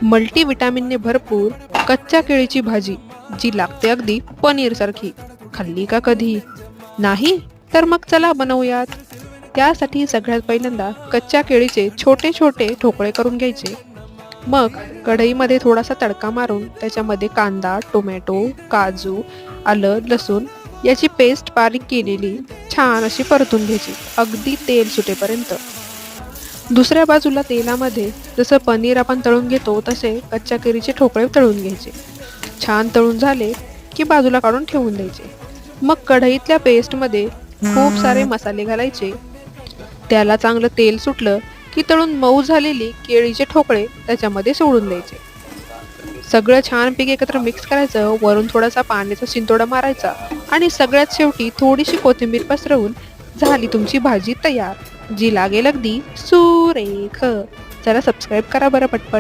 मल्टीविटॅमिनने भरपूर कच्च्या केळीची भाजी, जी लागते अगदी पनीर सारखी. खाल्ली का कधी? नाही? तर मग चला बनवूयात. त्यासाठी सगळ्यात पहिल्यांदा कच्च्या केळीचे छोटे छोटे ठोकळे करून घ्यायचे. मग कढईमध्ये थोडासा तडका मारून त्याच्यामध्ये कांदा, टोमॅटो, काजू, आलं, लसूण याची पेस्ट बारीक केलेली छान अशी परतून घ्यायची, अगदी तेल सुटेपर्यंत. दुसऱ्या बाजूला तेलामध्ये जसं पनीर आपण तळून घेतो तसे कच्च्या केळीचे ठोकळे तळून घ्यायचे. छान तळून झाले की बाजूला काढून ठेवून द्यायचे. मग कढईतल्या पेस्टमध्ये खूप सारे मसाले घालायचे. त्याला चांगलं तेल सुटलं की तळून मऊ झालेली केळीचे ठोकळे त्याच्यामध्ये सोडून द्यायचे. सगळं छानपैकी एकत्र मिक्स करायचं. वरून थोडासा पाण्याचा शिंतोडा मारायचा आणि सगळ्यात शेवटी थोडीशी कोथिंबीर पसरवून झाली तुमची भाजी तयार, जी लागेल अगदी सुरेख. चला सबस्क्राईब करा बरं पटपट.